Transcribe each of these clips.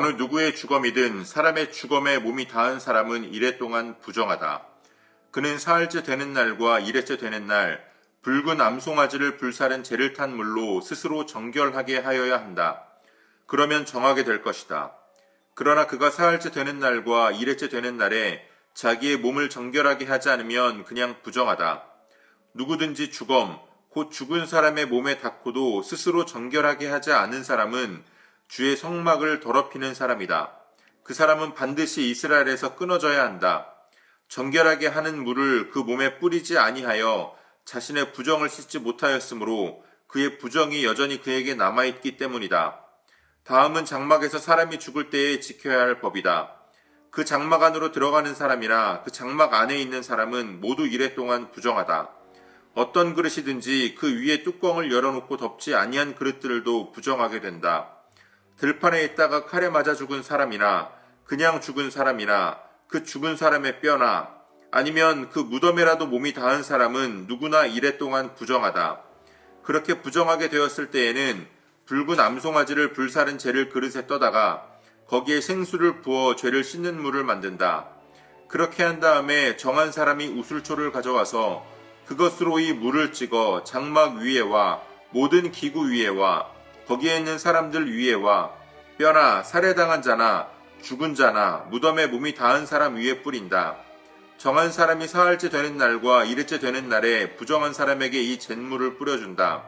어느 누구의 주검이든 사람의 주검에 몸이 닿은 사람은 이래 동안 부정하다. 그는 사흘째 되는 날과 이래째 되는 날 붉은 암송아지를 불사른 재를 탄 물로 스스로 정결하게 하여야 한다. 그러면 정하게 될 것이다. 그러나 그가 사흘째 되는 날과 이래째 되는 날에 자기의 몸을 정결하게 하지 않으면 그냥 부정하다. 누구든지 주검, 곧 죽은 사람의 몸에 닿고도 스스로 정결하게 하지 않은 사람은 주의 성막을 더럽히는 사람이다. 그 사람은 반드시 이스라엘에서 끊어져야 한다. 정결하게 하는 물을 그 몸에 뿌리지 아니하여 자신의 부정을 씻지 못하였으므로 그의 부정이 여전히 그에게 남아있기 때문이다. 다음은 장막에서 사람이 죽을 때에 지켜야 할 법이다. 그 장막 안으로 들어가는 사람이나 그 장막 안에 있는 사람은 모두 이래 동안 부정하다. 어떤 그릇이든지 그 위에 뚜껑을 열어놓고 덮지 아니한 그릇들도 부정하게 된다. 들판에 있다가 칼에 맞아 죽은 사람이나 그냥 죽은 사람이나 그 죽은 사람의 뼈나 아니면 그 무덤에라도 몸이 닿은 사람은 누구나 이래 동안 부정하다. 그렇게 부정하게 되었을 때에는 붉은 암송아지를 불사른 재를 그릇에 떠다가 거기에 생수를 부어 죄를 씻는 물을 만든다. 그렇게 한 다음에 정한 사람이 우슬초를 가져와서 그것으로 이 물을 찍어 장막 위에와 모든 기구 위에와 거기에 있는 사람들 위에와 뼈나 살해당한 자나 죽은 자나 무덤에 몸이 닿은 사람 위에 뿌린다. 정한 사람이 사흘째 되는 날과 이래째 되는 날에 부정한 사람에게 이 잿물을 뿌려준다.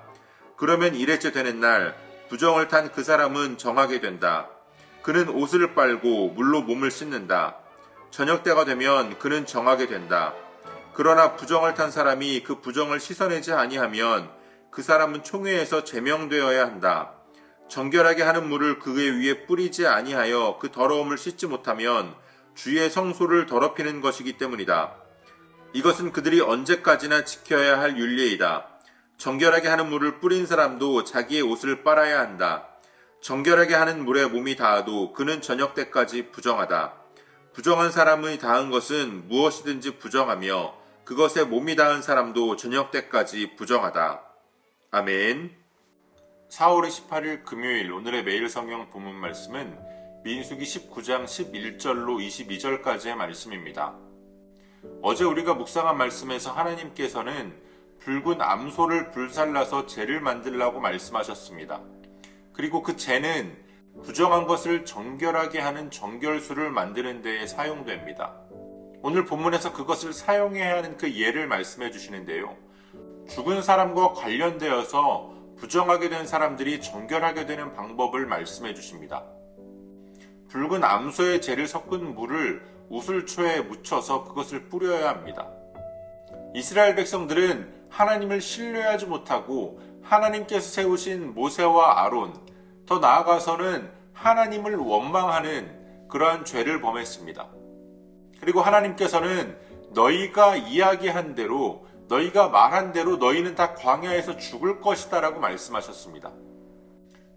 그러면 이래째 되는 날 부정을 탄 그 사람은 정하게 된다. 그는 옷을 빨고 물로 몸을 씻는다. 저녁 때가 되면 그는 정하게 된다. 그러나 부정을 탄 사람이 그 부정을 씻어내지 아니하면 그 사람은 총회에서 제명되어야 한다. 정결하게 하는 물을 그 위에 뿌리지 아니하여 그 더러움을 씻지 못하면 주의 성소를 더럽히는 것이기 때문이다. 이것은 그들이 언제까지나 지켜야 할 율례이다. 정결하게 하는 물을 뿌린 사람도 자기의 옷을 빨아야 한다. 정결하게 하는 물에 몸이 닿아도 그는 저녁 때까지 부정하다. 부정한 사람의 닿은 것은 무엇이든지 부정하며 그것에 몸이 닿은 사람도 저녁 때까지 부정하다. 아멘. 4월 18일 금요일 오늘의 매일 성경 본문 말씀은 민수기 19장 11절로 22절까지의 말씀입니다. 어제 우리가 묵상한 말씀에서 하나님께서는 붉은 암소를 불살라서 재를 만들라고 말씀하셨습니다. 그리고 그 재는 부정한 것을 정결하게 하는 정결수를 만드는 데에 사용됩니다. 오늘 본문에서 그것을 사용해야 하는 그 예를 말씀해 주시는데요. 죽은 사람과 관련되어서 부정하게 된 사람들이 정결하게 되는 방법을 말씀해 주십니다. 붉은 암소의 재를 섞은 물을 우슬초에 묻혀서 그것을 뿌려야 합니다. 이스라엘 백성들은 하나님을 신뢰하지 못하고 하나님께서 세우신 모세와 아론, 더 나아가서는 하나님을 원망하는 그러한 죄를 범했습니다. 그리고 하나님께서는 너희가 이야기한 대로, 너희가 말한 대로 너희는 다 광야에서 죽을 것이다 라고 말씀하셨습니다.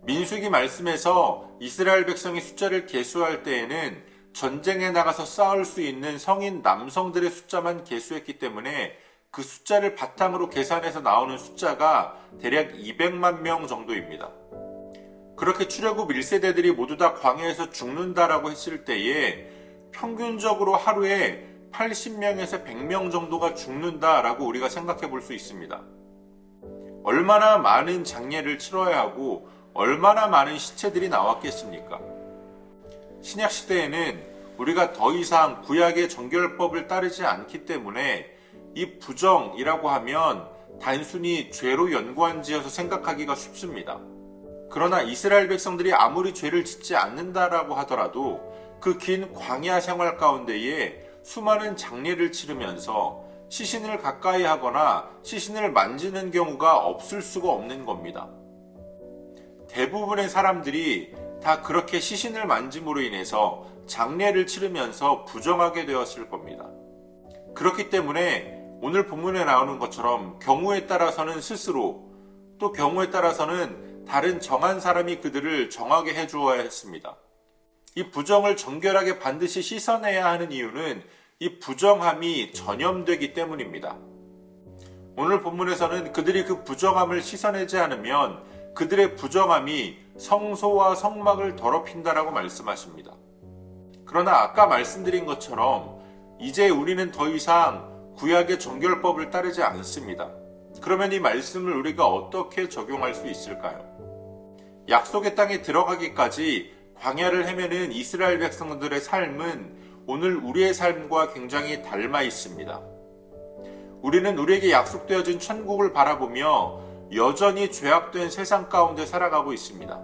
민수기 말씀에서 이스라엘 백성이 숫자를 계수할 때에는 전쟁에 나가서 싸울 수 있는 성인 남성들의 숫자만 계수했기 때문에 그 숫자를 바탕으로 계산해서 나오는 숫자가 대략 200만 명 정도입니다. 그렇게 출애굽 1세대들이 모두 다 광야에서 죽는다라고 했을 때에 평균적으로 하루에 80명에서 100명 정도가 죽는다라고 우리가 생각해 볼 수 있습니다. 얼마나 많은 장례를 치러야 하고 얼마나 많은 시체들이 나왔겠습니까? 신약시대에는 우리가 더 이상 구약의 정결법을 따르지 않기 때문에 이 부정이라고 하면 단순히 죄로 연관지어서 생각하기가 쉽습니다. 그러나 이스라엘 백성들이 아무리 죄를 짓지 않는다라고 하더라도 그 긴 광야 생활 가운데에 수많은 장례를 치르면서 시신을 가까이 하거나 시신을 만지는 경우가 없을 수가 없는 겁니다. 대부분의 사람들이 다 그렇게 시신을 만짐으로 인해서 장례를 치르면서 부정하게 되었을 겁니다. 그렇기 때문에 오늘 본문에 나오는 것처럼 경우에 따라서는 스스로, 또 경우에 따라서는 다른 정한 사람이 그들을 정하게 해주어야 했습니다. 이 부정을 정결하게 반드시 씻어내야 하는 이유는 이 부정함이 전염되기 때문입니다. 오늘 본문에서는 그들이 그 부정함을 씻어내지 않으면 그들의 부정함이 성소와 성막을 더럽힌다라고 말씀하십니다. 그러나 아까 말씀드린 것처럼 이제 우리는 더 이상 구약의 정결법을 따르지 않습니다. 그러면 이 말씀을 우리가 어떻게 적용할 수 있을까요? 약속의 땅에 들어가기까지 광야를 헤매는 이스라엘 백성들의 삶은 오늘 우리의 삶과 굉장히 닮아 있습니다. 우리는 우리에게 약속되어진 천국을 바라보며 여전히 죄악된 세상 가운데 살아가고 있습니다.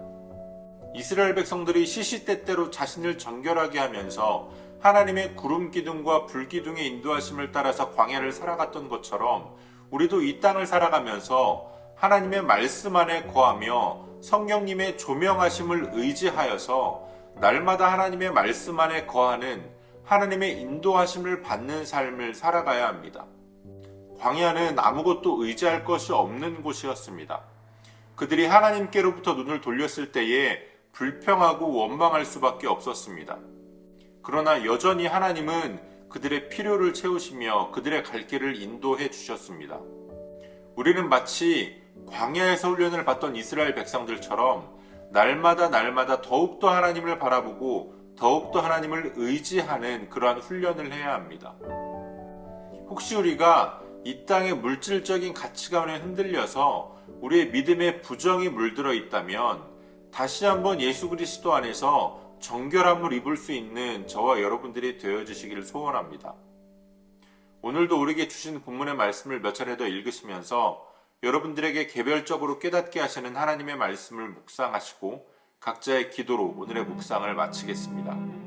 이스라엘 백성들이 시시때때로 자신을 정결하게 하면서 하나님의 구름 기둥과 불 기둥의 인도하심을 따라서 광야를 살아갔던 것처럼 우리도 이 땅을 살아가면서 하나님의 말씀 안에 거하며 성령님의 조명하심을 의지하여서 날마다 하나님의 말씀 안에 거하는 하나님의 인도하심을 받는 삶을 살아가야 합니다. 광야는 아무것도 의지할 것이 없는 곳이었습니다. 그들이 하나님께로부터 눈을 돌렸을 때에 불평하고 원망할 수밖에 없었습니다. 그러나 여전히 하나님은 그들의 필요를 채우시며 그들의 갈 길을 인도해 주셨습니다. 우리는 마치 광야에서 훈련을 받던 이스라엘 백성들처럼 날마다 더욱더 하나님을 바라보고 더욱더 하나님을 의지하는 그러한 훈련을 해야 합니다. 혹시 우리가 이 땅의 물질적인 가치관에 흔들려서 우리의 믿음에 부정이 물들어 있다면 다시 한번 예수 그리스도 안에서 정결함을 입을 수 있는 저와 여러분들이 되어주시기를 소원합니다. 오늘도 우리에게 주신 본문의 말씀을 몇 차례 더 읽으시면서 여러분들에게 개별적으로 깨닫게 하시는 하나님의 말씀을 묵상하시고 각자의 기도로 오늘의 묵상을 마치겠습니다.